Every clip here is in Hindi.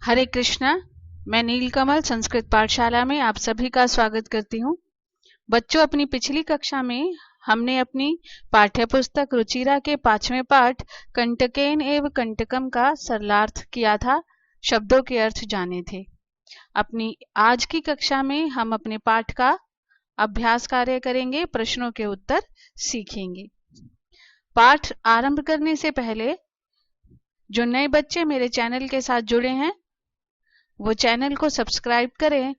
हरे कृष्णा। मैं नीलकमल संस्कृत पाठशाला में आप सभी का स्वागत करती हूँ। बच्चों, अपनी पिछली कक्षा में हमने अपनी पाठ्यपुस्तक रुचिरा के 5वें पाठ कंटकेन एवं कंटकम का सरलार्थ किया था, शब्दों के अर्थ जाने थे। अपनी आज की कक्षा में हम अपने पाठ का अभ्यास कार्य करेंगे, प्रश्नों के उत्तर सीखेंगे। पाठ आरंभ करने से पहले जो नए बच्चे मेरे चैनल के साथ जुड़े हैं वो चैनल को सब्सक्राइब करें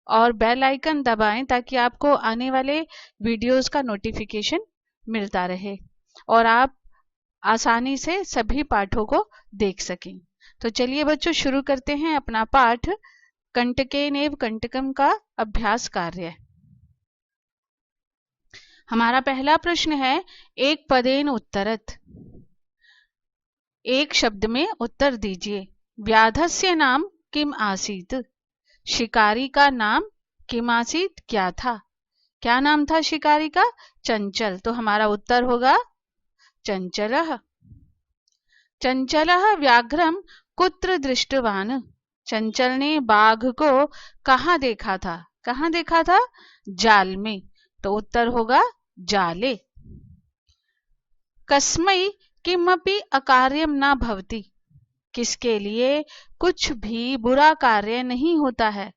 और बेल आइकन दबाएं ताकि आपको आने वाले वीडियोस का नोटिफिकेशन मिलता रहे और आप आसानी से सभी पाठों को देख सकें। तो चलिए बच्चों, शुरू करते हैं अपना पाठ कंटकेन एवं कंटकम का अभ्यास कार्य। हमारा पहला प्रश्न है, एक पदेन उत्तरत। एक शब्द में उत्तर दीजिए। व्याधस्य नाम किम आसीत। शिकारी का नाम किम आसीत, क्या था? क्या नाम था शिकारी का? चंचल। तो हमारा उत्तर होगा चंचलः। चंचलः व्याघ्रम कुत्र दृष्टवान। चंचल ने बाघ को कहाँ देखा था? कहाँ देखा था? जाल में। तो उत्तर होगा जाले। कस्मै किमपि अकार्यम न भवति। किसके लिए कुछ भी बुरा कार्य नहीं होता है?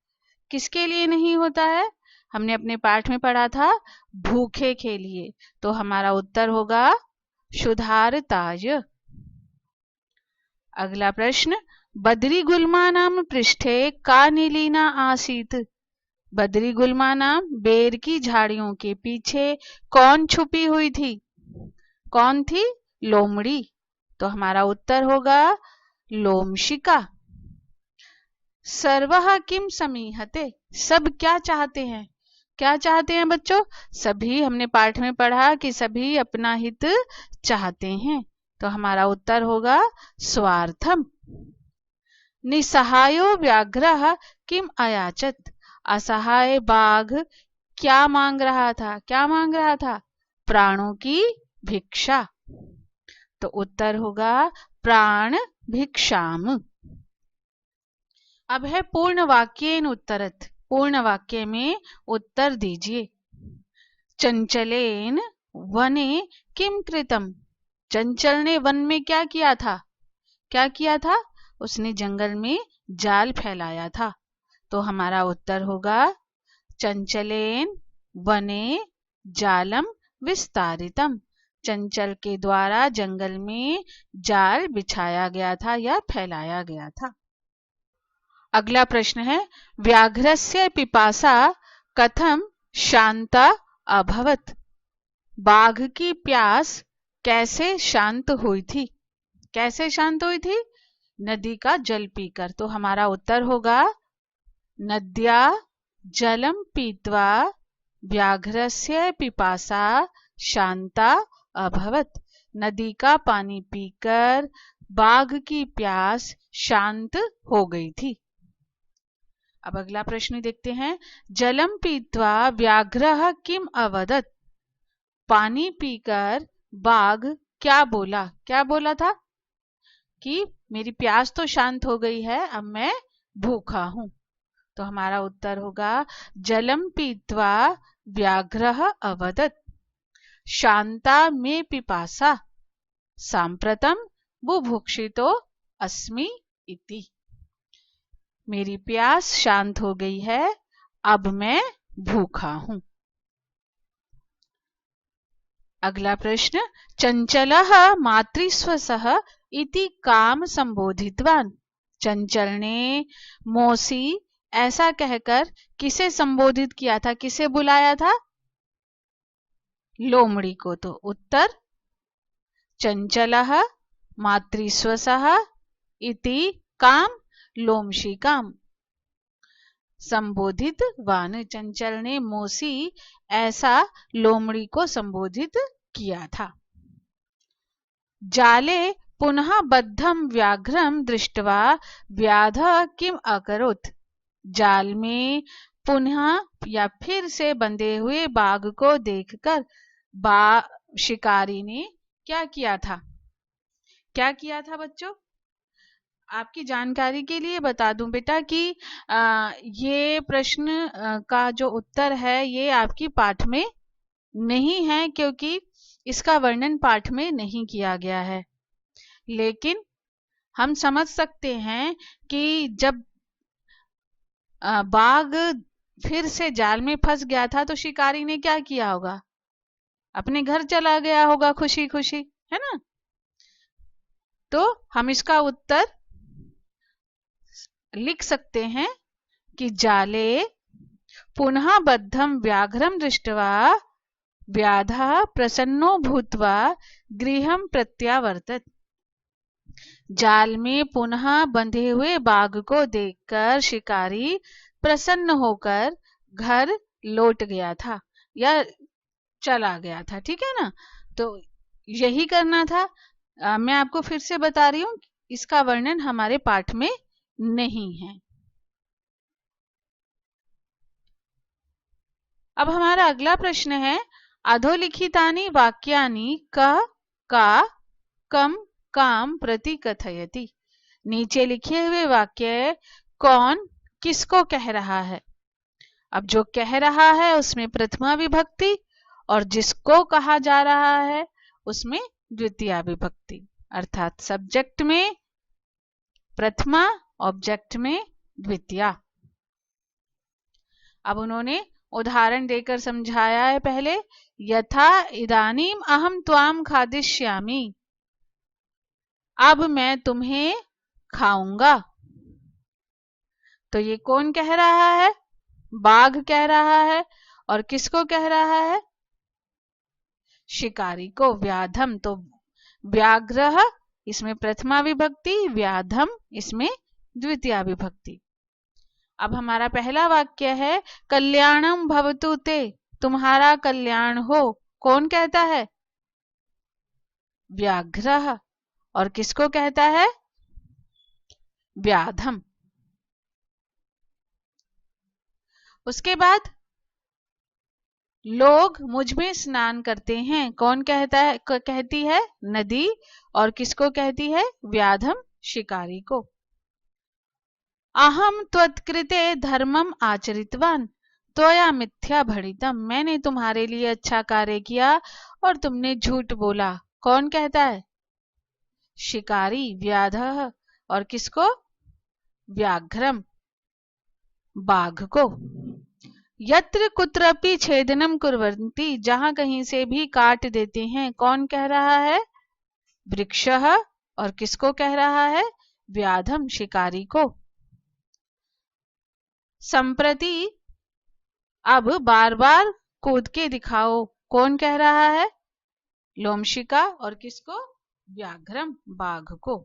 किसके लिए नहीं होता है? हमने अपने पाठ में पढ़ा था भूखे के लिए। तो हमारा उत्तर होगा क्षुधार्ताय। अगला प्रश्न, बद्री गुल्मा नाम पृष्ठे का नीलिना आसीत। बद्री गुल्मा नाम बेर की झाड़ियों के पीछे कौन छुपी हुई थी? कौन थी? लोमड़ी। तो हमारा उत्तर होगा लोमशिका। सर्वः किम समीहते। सब क्या चाहते हैं? क्या चाहते हैं बच्चों? सभी, हमने पाठ में पढ़ा कि सभी अपना हित चाहते हैं। तो हमारा उत्तर होगा स्वार्थम। निसहायो व्याघ्रः किम अयाचत। असहाय बाघ क्या मांग रहा था? क्या मांग रहा था? प्राणों की भिक्षा। तो उत्तर होगा प्राण भिक्षाम। अब है पूर्ण वाक्येन उत्तरत। पूर्ण वाक्य में उत्तर दीजिए। चंचलेन वने किम कृतम। चंचल ने वन में क्या किया था? क्या किया था? उसने जंगल में जाल फैलाया था। तो हमारा उत्तर होगा चंचलेन वने जालम विस्तारितम। चंचल के द्वारा जंगल में जाल बिछाया गया था या फैलाया गया था। अगला प्रश्न है, व्याघ्रस्य पिपासा कथम शांता अभवत। बाघ की प्यास कैसे शांत हुई थी? कैसे शांत हुई थी? नदी का जल पीकर। तो हमारा उत्तर होगा नद्या जलम पीत्वा व्याघ्रस्य पिपासा शांता अभवत। नदी का पानी पीकर बाघ की प्यास शांत हो गई थी। अब अगला प्रश्न देखते हैं, जलम पीत्वा व्याघ्रः किम अवदत। पानी पीकर बाघ क्या बोला? क्या बोला था? कि मेरी प्यास तो शांत हो गई है, अब मैं भूखा हूं। तो हमारा उत्तर होगा जलम पीत्वा व्याघ्रः अवदत शांता में पिपासा सांप्रतम बुभुक्षितो अस्मि इति। मेरी प्यास शांत हो गई है, अब मैं भूखा हूं। अगला प्रश्न, चंचलः मातृस्वसः इति काम संबोधितवान। चंचल ने मौसी ऐसा कहकर किसे संबोधित किया था? किसे बुलाया था? लोमड़ी को। तो उत्तर चंचलः मातृस्वसः इति काम लोमशिकाम संबोधित वान। चंचल ने मौसी ऐसा लोमड़ी को संबोधित किया था। जाले पुनः बद्धम व्याघ्रम दृष्ट्वा व्याधः किम अकरोत्। जाल में पुनः या फिर से बंधे हुए बाघ को देखकर शिकारी ने क्या किया था? क्या किया था बच्चों? आपकी जानकारी के लिए बता दूं बेटा कि ये प्रश्न का जो उत्तर है ये आपकी पाठ में नहीं है, क्योंकि इसका वर्णन पाठ में नहीं किया गया है। लेकिन हम समझ सकते हैं कि जब बाघ फिर से जाल में फंस गया था तो शिकारी ने क्या किया होगा? अपने घर चला गया होगा खुशी खुशी, है ना? तो हम इसका उत्तर लिख सकते हैं कि जाले पुनः बद्धं व्याघ्रं दृष्ट्वा व्याधः प्रसन्नो भूत्वा गृहं प्रत्यावर्तत। जाल में पुनः बंधे हुए बाघ को देखकर शिकारी प्रसन्न होकर घर लौट गया था या चला गया था। ठीक है ना? तो यही करना था। मैं आपको फिर से बता रही हूँ, इसका वर्णन हमारे पाठ में नहीं है। अब हमारा अगला प्रश्न है, अधोलिखितानि वाक्यानि का कम काम प्रति कथयति। नीचे लिखे हुए वाक्य कौन किसको कह रहा है? अब जो कह रहा है उसमें प्रथमा विभक्ति और जिसको कहा जा रहा है उसमें द्वितीया विभक्ति, अर्थात सब्जेक्ट में प्रथमा, ऑब्जेक्ट में द्वितीया। अब उन्होंने उदाहरण देकर समझाया है। पहले, यथा इदानीम अहम त्वाम खादिष्यामि, अब मैं तुम्हें खाऊंगा। तो ये कौन कह रहा है? बाघ कह रहा है। और किसको कह रहा है? शिकारी को। व्याधम, तो व्याघ्रः इसमें प्रथमा विभक्ति, व्याधम इसमें द्वितीया विभक्ति। अब हमारा पहला वाक्य है, कल्याणम भवतु ते, तुम्हारा कल्याण हो। कौन कहता है? व्याघ्रः। और किसको कहता है? व्याधम। उसके बाद, लोग मुझ में स्नान करते हैं। कौन कहता है? कहती है नदी। और किसको कहती है? व्याधम, शिकारी को। अहम त्वत्कृते धर्मम आचरितवान त्वया मिथ्या भणितम, मैंने तुम्हारे लिए अच्छा कार्य किया और तुमने झूठ बोला। कौन कहता है? शिकारी, व्याधः। और किसको? व्याघ्रम, बाघ को। यत्र कुत्रपि छेदनम कुर्वन्ति, जहां कहीं से भी काट देते हैं। कौन कह रहा है? वृक्षः। और किसको कह रहा है? व्याधम, शिकारी को। संप्रति, अब बार बार कूद के दिखाओ। कौन कह रहा है? लोमशिका। और किसको? व्याघ्रम, बाघ को।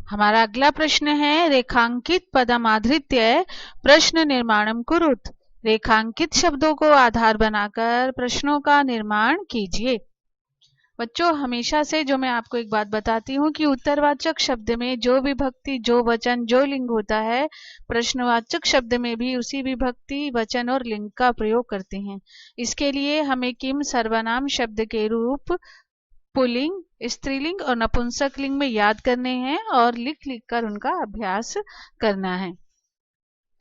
हमारा अगला प्रश्न है, रेखांकित पदमाधृत्य प्रश्न निर्माणम कुरुत। रेखांकित शब्दों को आधार बनाकर प्रश्नों का निर्माण कीजिए। बच्चों, हमेशा से जो मैं आपको एक बात बताती हूँ कि उत्तरवाचक शब्द में जो विभक्ति, जो वचन, जो लिंग होता है, प्रश्नवाचक शब्द में भी उसी विभक्ति, वचन और लिंग का प्रयोग करते हैं। इसके लिए हमें किम सर्वनाम शब्द के रूप पुल्लिंग, स्त्रीलिंग और नपुंसक लिंग में याद करने हैं और लिख लिख कर उनका अभ्यास करना है।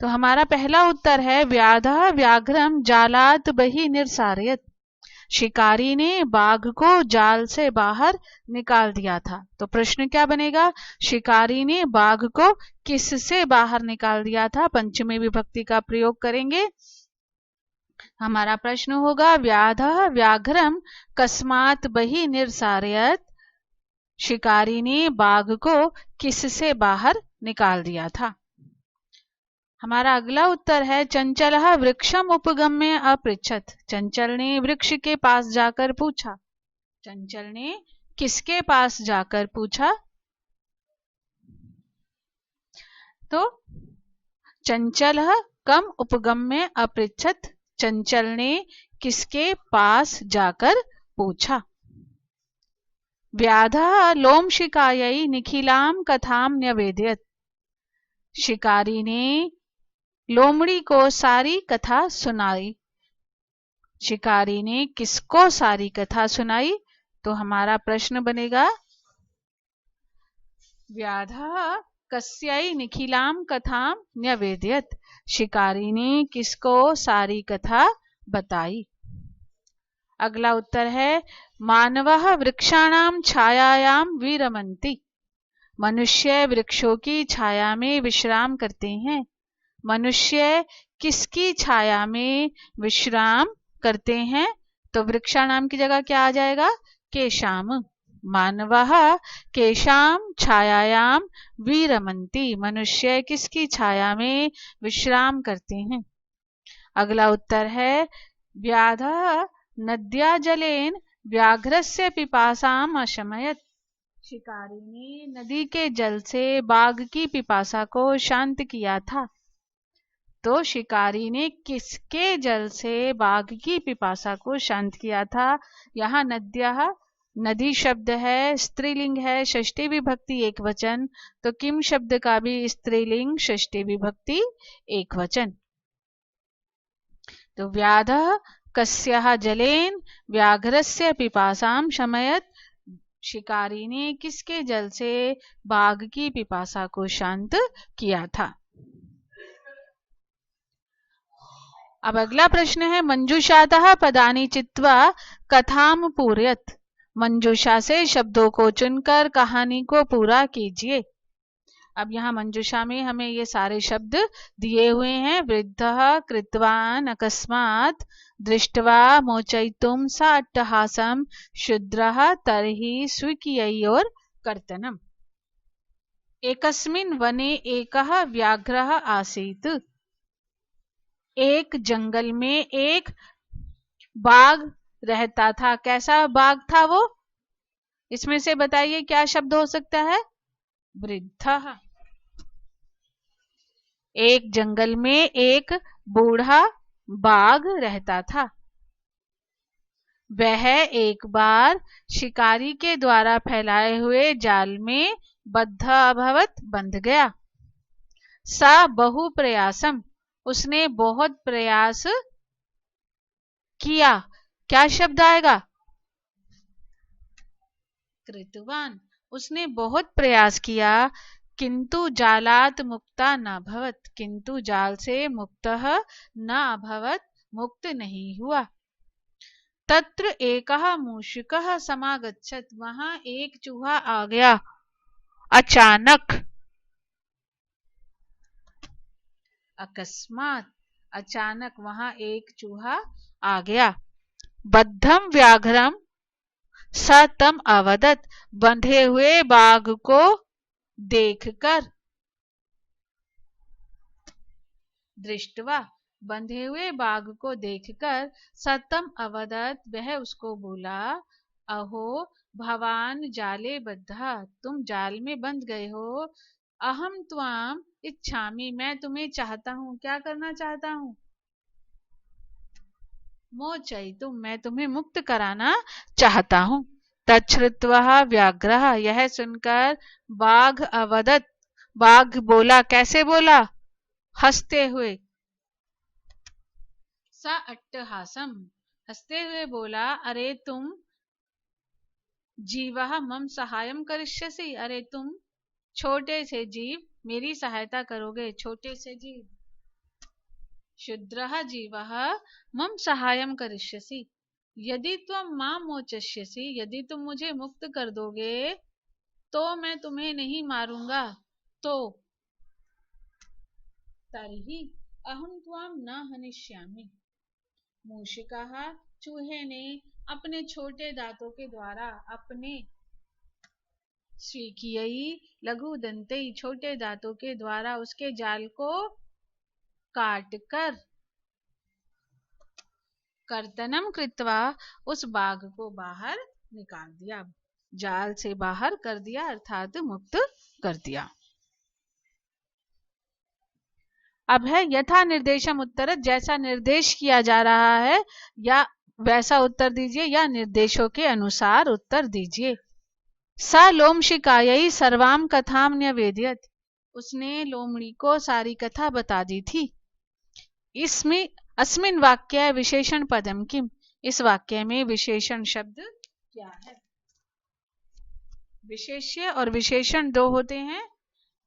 तो हमारा पहला उत्तर है, व्याधः व्याघ्रम जालात बहि निर्सारयत, शिकारी ने बाघ को जाल से बाहर निकाल दिया था। तो प्रश्न क्या बनेगा? शिकारी ने बाघ को किससे बाहर निकाल दिया था? पंचमी विभक्ति का प्रयोग करेंगे। हमारा प्रश्न होगा, व्याधः व्याघ्रम कस्मात् बहि निर्सारयत, शिकारी ने बाघ को किससे बाहर निकाल दिया था। हमारा अगला उत्तर है, चंचलः वृक्षम उपगम्य अपृच्छत, चंचल ने वृक्ष के पास जाकर पूछा। चंचल ने किसके पास जाकर पूछा? तो चंचलः कम उपगम्य अपृच्छत, चंचल ने किसके पास जाकर पूछा। व्याधः लोमशिकायै निखिलाम कथाम न्यवेदयत, शिकारी ने लोमड़ी को सारी कथा सुनाई। शिकारी ने किसको सारी कथा सुनाई? तो हमारा प्रश्न बनेगा, व्याधः कस्यै निखिलां कथां न्यवेदयत्। शिकारी ने किसको सारी कथा बताई। अगला उत्तर है मानवः वृक्षाणां छायायां विरमन्ति। मनुष्य वृक्षों की छाया में विश्राम करते हैं। मनुष्य किसकी छाया में विश्राम करते हैं? तो वृक्षाणाम की जगह क्या आ जाएगा? केशाम। मानवः केशाम छायायाम विरमन्ति। मनुष्य किसकी छाया में विश्राम करते हैं। अगला उत्तर है व्याधः नद्या जलेन व्याघ्रस्य पिपासाम अशमयत्। शिकारी ने नदी के जल से बाघ की पिपासा को शांत किया था। तो शिकारी ने किसके जल से बाघ की पिपासा को शांत किया था? यहाँ नद्यः नदी शब्द है, स्त्रीलिंग है, षष्ठी विभक्ति एक वचन, तो किम शब्द का भी स्त्रीलिंग षष्ठी विभक्ति एक वचन। तो व्याधः कस्यः जलेन व्याघ्रस्य पिपासाम शमयत्। शिकारी ने किसके जल से बाघ की पिपासा को शांत किया था। अब अगला प्रश्न है मंजूषातः पदानि चित्वा कथाम पूरयत्। मंजूषा से शब्दों को चुनकर कहानी को पूरा कीजिए। अब यहाँ मंजूषा में हमें ये सारे शब्द दिए हुए हैं। वृद्धः कृतवान अकस्मात् दृष्ट्वा मोचयितुं सा अट्टहासं शूद्रः तर्हि स्वीकीयोर कर्तनम्। एकस्मिन् वने एकः व्याघ्रः आसीत्। एक जंगल में एक बाघ रहता था। कैसा बाघ था वो? इसमें से बताइए क्या शब्द हो सकता है? वृद्धः। एक जंगल में एक बूढ़ा बाघ रहता था। वह एक बार शिकारी के द्वारा फैलाए हुए जाल में बद्ध अभवत बंध गया। सा बहु प्रयासम। उसने बहुत प्रयास किया। क्या शब्द आएगा? कृतवान। उसने बहुत प्रयास किया किंतु जालात मुक्ता न भवत। किंतु जाल से मुक्तः न अभवत, मुक्त नहीं हुआ। तत्र एकः मूषिकः समागच्छत्। वहां एक चूहा आ गया अचानक। अकस्मात, अचानक वहां एक चूहा आ गया। बद्धम व्याघ्रम स तम अवदत। बंधे हुए बाघ को देखकर, दृष्टवा, बंधे हुए बाघ को देखकर, सतम अवदत, वह उसको बोला, अहो भवान जाले बद्धा, तुम जाल में बंध गए हो। अहम त्वाम इच्छामि, मैं तुम्हें चाहता हूँ। क्या करना चाहता हूँ? मोचयितुम, मैं तुम्हें मुक्त कराना चाहता हूँ। तच्छ्रुत्वा व्याघ्रः, यह सुनकर बाघ अवदत, बाघ बोला। कैसे बोला? हंसते हुए। सा अट्टहासम, हंसते हुए बोला, अरे तुम जीवः मम सहायम करिष्यसि। अरे तुम छोटे से जीव मेरी सहायता करोगे। छोटे से जीव। शूद्रः जीवः मम सहायम करिष्यसि यदि त्वं मां मोचयिष्यसि। यदि तुम मुझे मुक्त कर दोगे तो मैं तुम्हें नहीं मारूंगा। तो तर्हि अहम त्वां न हनिष्यामि। मूषिकः, चूहे ने अपने छोटे दांतों के द्वारा, अपने स्वीकीयई लघु दंतई, छोटे दांतों के द्वारा उसके जाल को काटकर, कर्तनम कृत्वा, उस बाघ को बाहर निकाल दिया। जाल से बाहर कर दिया, अर्थात मुक्त कर दिया। अब है यथा निर्देशम उत्तर, जैसा निर्देश किया जा रहा है या वैसा उत्तर दीजिए, या निर्देशों के अनुसार उत्तर दीजिए। सा लोमशिकायै सर्वाम कथाम न्यवेदयत्। उसने लोमड़ी को सारी कथा बता दी थी। इसमें अस्मिन् वाक्य विशेषण पदम किम, इस वाक्य में विशेषण शब्द क्या है? विशेष्य और विशेषण दो होते हैं।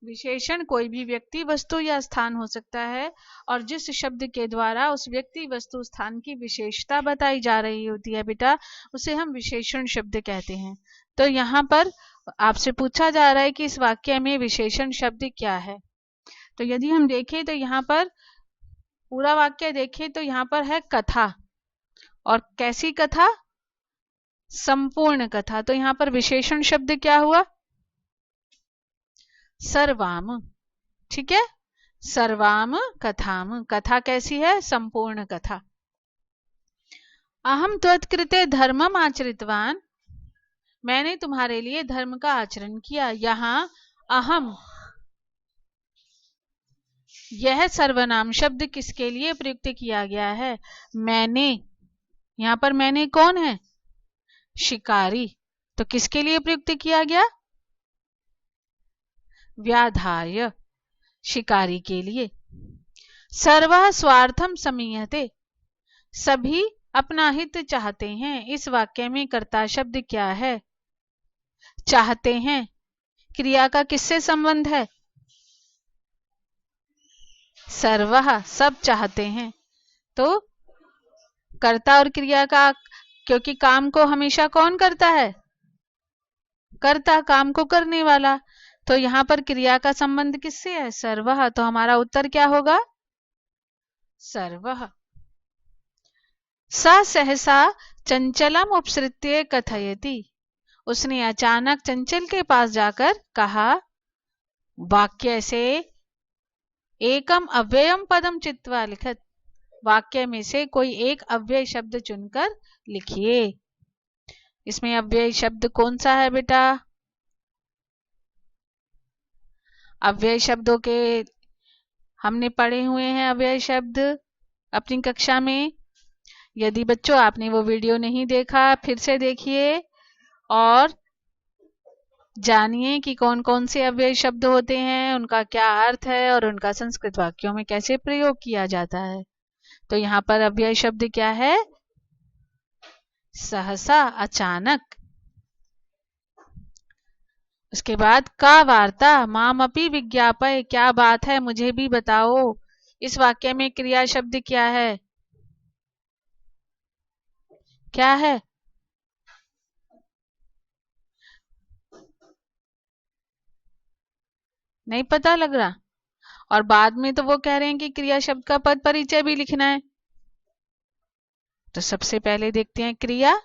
विशेषण कोई भी व्यक्ति, वस्तु या स्थान हो सकता है और जिस शब्द के द्वारा उस व्यक्ति, वस्तु, स्थान की विशेषता बताई जा रही होती है बेटा, उसे हम विशेषण शब्द कहते हैं। तो यहाँ पर आपसे पूछा जा रहा है कि इस वाक्य में विशेषण शब्द क्या है। तो यदि हम देखें तो यहाँ पर पूरा वाक्य देखें तो यहाँ पर है कथा, और कैसी कथा? संपूर्ण कथा। तो यहाँ पर विशेषण शब्द क्या हुआ? सर्वाम। ठीक है, सर्वाम कथाम। कथा कैसी है? संपूर्ण कथा। अहम त्वत्कृते धर्मम आचरितवान, मैंने तुम्हारे लिए धर्म का आचरण किया। यहाँ अहम, यह सर्वनाम शब्द किसके लिए प्रयुक्त किया गया है? मैंने। यहाँ पर मैंने कौन है? शिकारी। तो किसके लिए प्रयुक्त किया गया? व्याधाय, शिकारी के लिए। सर्वः स्वार्थम समीयते, सभी अपना हित चाहते हैं। इस वाक्य में कर्ता शब्द क्या है? चाहते हैं। क्रिया का किससे संबंध है? सर्वः, सब चाहते हैं। तो कर्ता और क्रिया का, क्योंकि काम को हमेशा कौन करता है? कर्ता, काम को करने वाला। तो यहाँ पर क्रिया का संबंध किससे है? सर्वः। तो हमारा उत्तर क्या होगा? सर्वः। स सहसा चंचलम उपसृत्य कथयति, उसने अचानक चंचल के पास जाकर कहा, वाक्य से एकम अव्ययम पदम चित्वा लिखत, वाक्य में से कोई एक अव्यय शब्द चुनकर लिखिए। इसमें अव्यय शब्द कौन सा है बेटा? अव्यय शब्दों के हमने पढ़े हुए हैं अव्यय शब्द अपनी कक्षा में। यदि बच्चों आपने वो वीडियो नहीं देखा, फिर से देखिए और जानिए कि कौन कौन से अव्यय शब्द होते हैं, उनका क्या अर्थ है और उनका संस्कृत वाक्यों में कैसे प्रयोग किया जाता है। तो यहाँ पर अव्यय शब्द क्या है? सहसा, अचानक। उसके बाद का वार्ता मामपि विज्ञापय, क्या बात है मुझे भी बताओ। इस वाक्य में क्रिया शब्द क्या है? क्या है? नहीं पता लग रहा? और बाद में तो वो कह रहे हैं कि क्रिया शब्द का पद परिचय भी लिखना है। तो सबसे पहले देखते हैं क्रिया।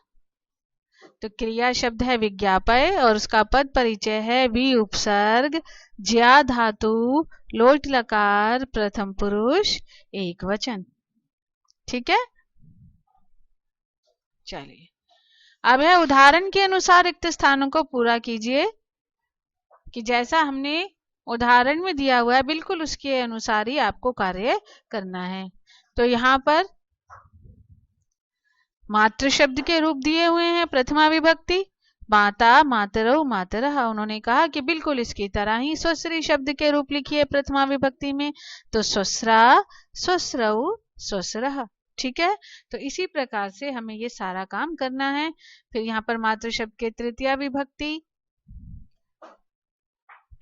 तो क्रिया शब्द है विज्ञापय और उसका पद परिचय है वि उपसर्ग ज्या धातु लोट लकार प्रथम पुरुष एक वचन। ठीक है, चलिए अब है उदाहरण के अनुसार रिक्त स्थानों को पूरा कीजिए, कि जैसा हमने उदाहरण में दिया हुआ है बिल्कुल उसके अनुसार ही आपको कार्य करना है। तो यहाँ पर मातृ शब्द के रूप दिए हुए हैं प्रथमा विभक्ति, माता, मातरौ, मातरः। उन्होंने कहा कि बिल्कुल इसकी तरह ही स्वश्री शब्द के रूप लिखिए प्रथमा विभक्ति में। तो स्वस्रा, स्वस्रौ, स्वस्रः। ठीक है, तो इसी प्रकार से हमें ये सारा काम करना है। फिर यहाँ पर मातृ शब्द के तृतीया विभक्ति।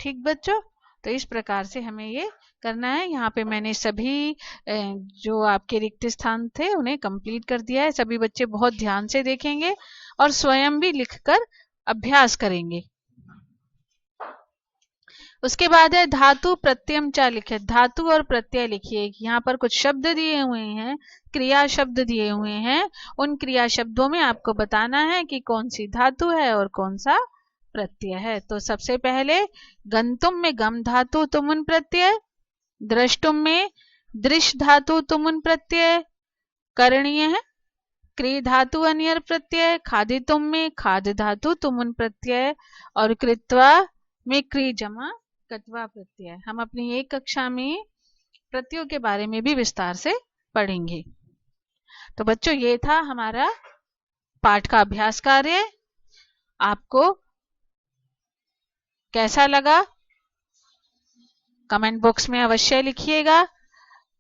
ठीक बच्चों, तो इस प्रकार से हमें ये करना है। यहाँ पे मैंने सभी जो आपके रिक्त स्थान थे उन्हें कंप्लीट कर दिया है। सभी बच्चे बहुत ध्यान से देखेंगे और स्वयं भी लिखकर अभ्यास करेंगे। उसके बाद है धातु प्रत्ययम च लिखे, धातु और प्रत्यय लिखिए। यहाँ पर कुछ शब्द दिए हुए हैं, क्रिया शब्द दिए हुए हैं। उन क्रिया शब्दों में आपको बताना है कि कौन सी धातु है और कौन सा प्रत्यय है। तो सबसे पहले गंतुम में गम धातु तुमुन प्रत्यय, द्रष्टुम में दृश धातु तुमुन प्रत्यय करणीय है, क्री धातु अनियर प्रत्यय, खादितुम में खाद धातु तुमुन प्रत्यय और कृत्वा में क्री जमा कत्वा प्रत्यय। हम अपनी एक कक्षा में प्रत्ययों के बारे में भी विस्तार से पढ़ेंगे। तो बच्चों ये था हमारा पाठ का अभ्यास कार्य। आपको कैसा लगा कमेंट बॉक्स में अवश्य लिखिएगा।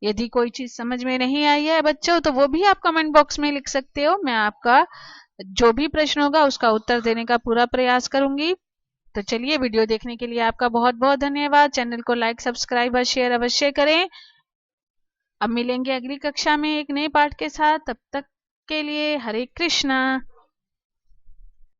यदि कोई चीज समझ में नहीं आई है बच्चों तो वो भी आप कमेंट बॉक्स में लिख सकते हो। मैं आपका जो भी प्रश्न होगा उसका उत्तर देने का पूरा प्रयास करूंगी। तो चलिए, वीडियो देखने के लिए आपका बहुत बहुत धन्यवाद। चैनल को लाइक, सब्सक्राइब और शेयर अवश्य करें। अब मिलेंगे अगली कक्षा में एक नए पाठ के साथ। तब तक के लिए हरे कृष्णा।